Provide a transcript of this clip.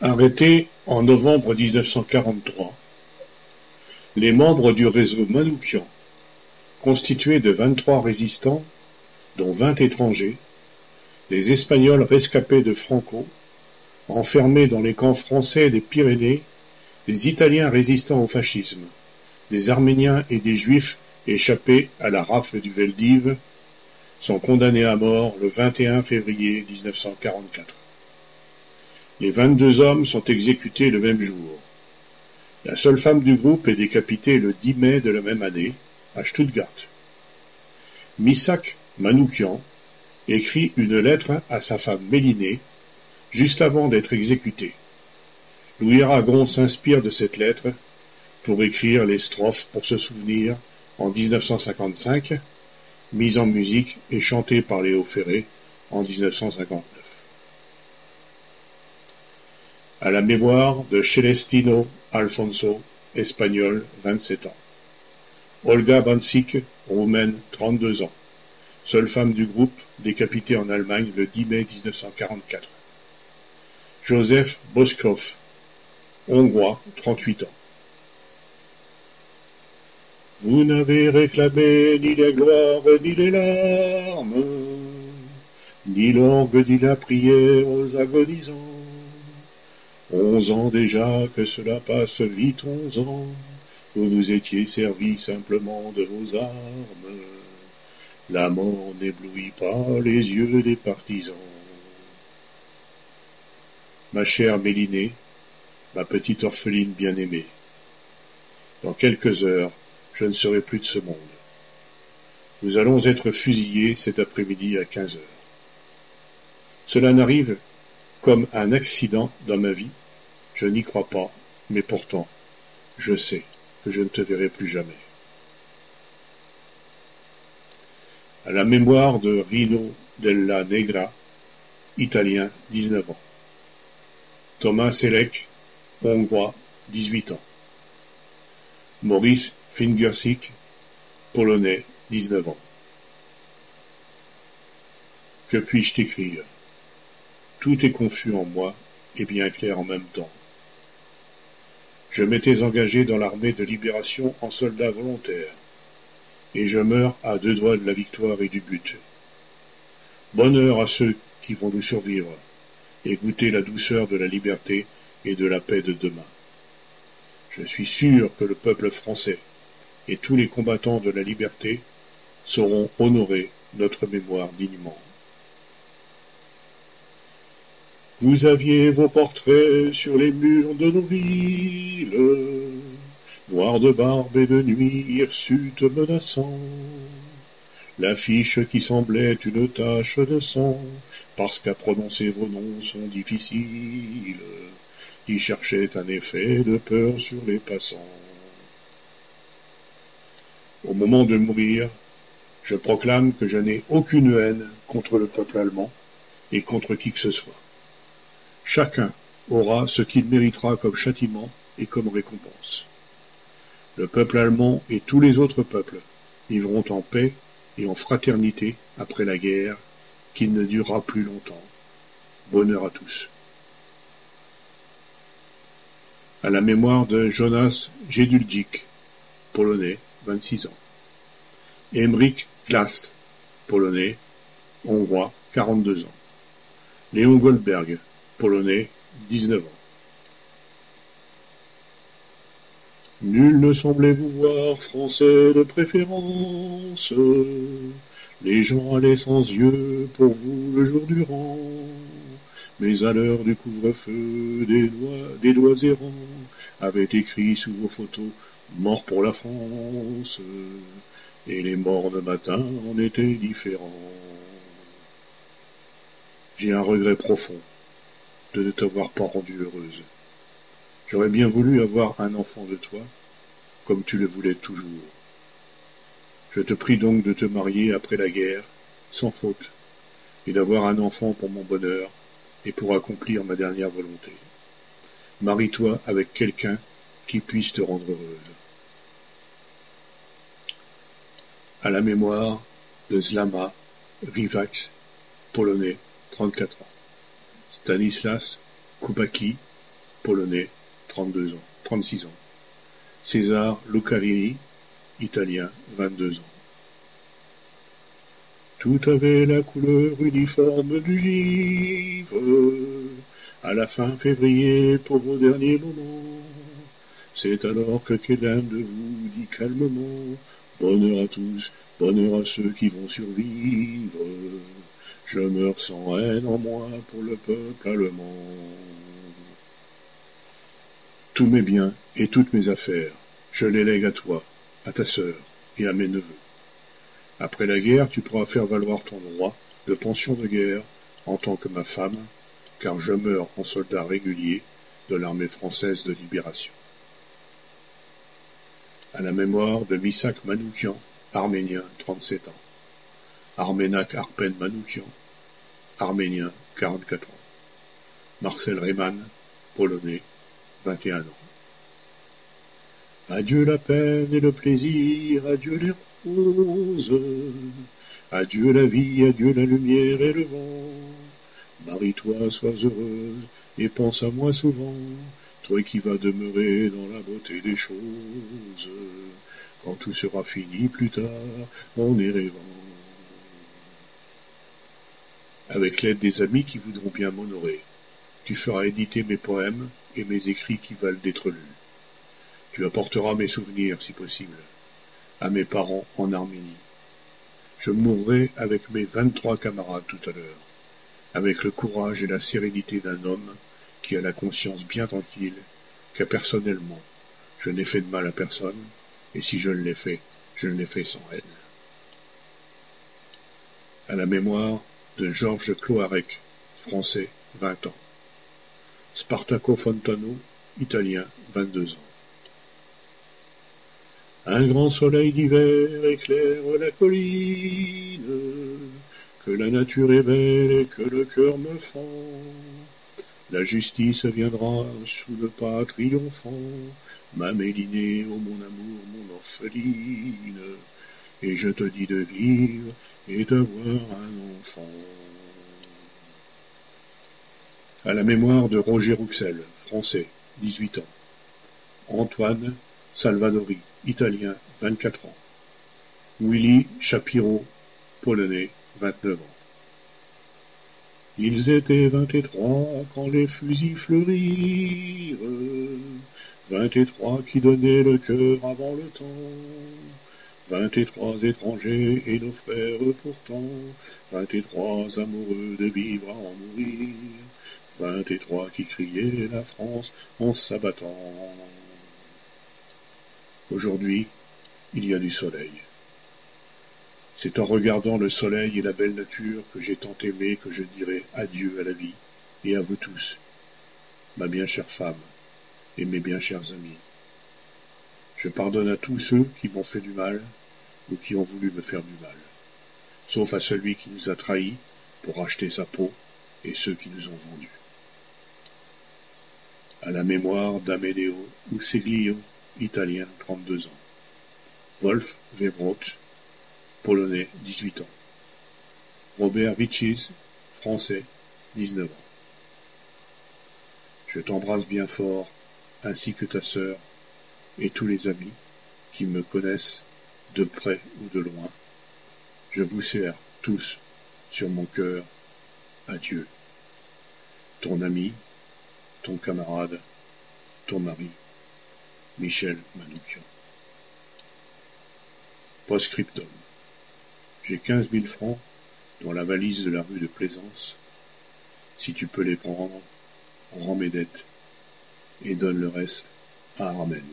Arrêtés en novembre 1943, les membres du réseau Manouchian, constitué de 23 résistants, dont 20 étrangers, des Espagnols rescapés de Franco, enfermés dans les camps français des Pyrénées, des Italiens résistant au fascisme, des Arméniens et des Juifs échappés à la rafle du Veldiv, sont condamnés à mort le 21 février 1944. Les 22 hommes sont exécutés le même jour. La seule femme du groupe est décapitée le 10 mai de la même année, à Stuttgart. Misak Manouchian écrit une lettre à sa femme Mélinée, juste avant d'être exécuté. Louis Aragon s'inspire de cette lettre pour écrire les strophes pour se souvenir en 1955, mise en musique et chantée par Léo Ferré en 1959. À la mémoire de Celestino Alfonso, espagnol, 27 ans. Olga Bancic, roumaine, 32 ans. Seule femme du groupe, décapitée en Allemagne le 10 mai 1944. Joseph Boskov, hongrois, 38 ans. Vous n'avez réclamé ni les gloires, ni les larmes, ni l'orgue, ni la prière aux agonisants. 11 ans déjà que cela passe vite, 11 ans, que vous étiez servis simplement de vos armes. La mort n'éblouit pas les yeux des partisans. Ma chère Mélinée, ma petite orpheline bien-aimée, dans quelques heures, je ne serai plus de ce monde. Nous allons être fusillés cet après-midi à 15 heures. Cela n'arrive comme un accident dans ma vie. Je n'y crois pas, mais pourtant, je sais que je ne te verrai plus jamais. À la mémoire de Rino della Negra, italien, 19 ans. Thomas Selek, hongrois, 18 ans. Maurice Fingersik, polonais, 19 ans. Que puis-je t'écrire? Tout est confus en moi et bien clair en même temps. Je m'étais engagé dans l'armée de libération en soldat volontaire, et je meurs à 2 doigts de la victoire et du but. Bonheur à ceux qui vont nous survivre et goûter la douceur de la liberté et de la paix de demain. Je suis sûr que le peuple français et tous les combattants de la liberté sauront honorer notre mémoire dignement. Vous aviez vos portraits sur les murs de nos villes, noirs de barbe et de nuit, hirsutes menaçants. L'affiche qui semblait une tache de sang, parce qu'à prononcer vos noms sont difficiles, qui cherchait un effet de peur sur les passants. Au moment de mourir, je proclame que je n'ai aucune haine contre le peuple allemand et contre qui que ce soit. Chacun aura ce qu'il méritera comme châtiment et comme récompense. Le peuple allemand et tous les autres peuples vivront en paix et en fraternité après la guerre qui ne durera plus longtemps. Bonheur à tous. À la mémoire de Jonas Jedulczyk, polonais, 26 ans. Emmerich Klas, polonais, hongrois, 42 ans. Léon Goldberg, polonais, 19 ans. Nul ne semblait vous voir, français de préférence. Les gens allaient sans yeux pour vous le jour durant. Mais à l'heure du couvre-feu, des doigts errants avaient écrit sous vos photos « Mort pour la France ». Et les morts de matin en étaient différents. J'ai un regret profond de ne t'avoir pas rendue heureuse. J'aurais bien voulu avoir un enfant de toi, comme tu le voulais toujours. Je te prie donc de te marier après la guerre, sans faute, et d'avoir un enfant pour mon bonheur et pour accomplir ma dernière volonté. Marie-toi avec quelqu'un qui puisse te rendre heureuse. À la mémoire de Zlama Rivac, polonais, 34 ans. Stanislas Kubacki, polonais, 36 ans. César Lucarini, italien, 22 ans. Tout avait la couleur uniforme du givre, à la fin février pour vos derniers moments. C'est alors que quelqu'un de vous dit calmement, bonheur à tous, bonheur à ceux qui vont survivre. Je meurs sans haine en moi pour le peuple allemand. Tous mes biens et toutes mes affaires, je les lègue à toi, à ta sœur et à mes neveux. Après la guerre, tu pourras faire valoir ton droit de pension de guerre en tant que ma femme, car je meurs en soldat régulier de l'armée française de libération. À la mémoire de Misak Manoukian, arménien, 37 ans. Armenak Arpen Manoukian, arménien, 44 ans. Marcel Reyman, polonais, 21 ans. Adieu la peine et le plaisir, adieu les roses, adieu la vie, adieu la lumière et le vent. Marie-toi, sois heureuse, et pense à moi souvent, toi qui vas demeurer dans la beauté des choses. Quand tout sera fini plus tard, en y rêvant. Avec l'aide des amis qui voudront bien m'honorer, tu feras éditer mes poèmes et mes écrits qui valent d'être lus. Tu apporteras mes souvenirs, si possible, à mes parents en Arménie. Je mourrai avec mes 23 camarades tout à l'heure, avec le courage et la sérénité d'un homme qui a la conscience bien tranquille, car personnellement, je n'ai fait de mal à personne, et si je l'ai fait, je l'ai fait sans haine. À la mémoire de Georges Cloarec, français, 20 ans. Spartaco Fontano, italien, 22 ans. Un grand soleil d'hiver éclaire la colline, que la nature est belle et que le cœur me fend. La justice viendra sous le pas triomphant, m'améliné, ô mon amour, mon orpheline, et je te dis de vivre et d'avoir un enfant. À la mémoire de Roger Rouxel, français, 18 ans. Antoine Salvadori, italien, 24 ans. Willy Shapiro, polonais, 29 ans. Ils étaient 23 quand les fusils fleurirent, 23 qui donnaient le cœur avant le temps, 23 étrangers et nos frères pourtant, 23 amoureux de vivre à en mourir, 23 qui criaient la France en s'abattant. Aujourd'hui, il y a du soleil. C'est en regardant le soleil et la belle nature que j'ai tant aimé que je dirai adieu à la vie et à vous tous, ma bien chère femme et mes bien chers amis. Je pardonne à tous ceux qui m'ont fait du mal ou qui ont voulu me faire du mal, sauf à celui qui nous a trahis pour acheter sa peau et ceux qui nous ont vendus. À la mémoire d'Amedeo Useglio, italien, 32 ans. Wolf Webrot, polonais, 18 ans. Robert Vichys, français, 19 ans. Je t'embrasse bien fort, ainsi que ta sœur et tous les amis qui me connaissent de près ou de loin. Je vous serre tous sur mon cœur. Adieu. Ton ami, ton camarade, ton mari, Michel Manoukian. Post-scriptum. J'ai 15 000 francs dans la valise de la rue de Plaisance. Si tu peux les prendre, rends mes dettes et donne le reste à Amen.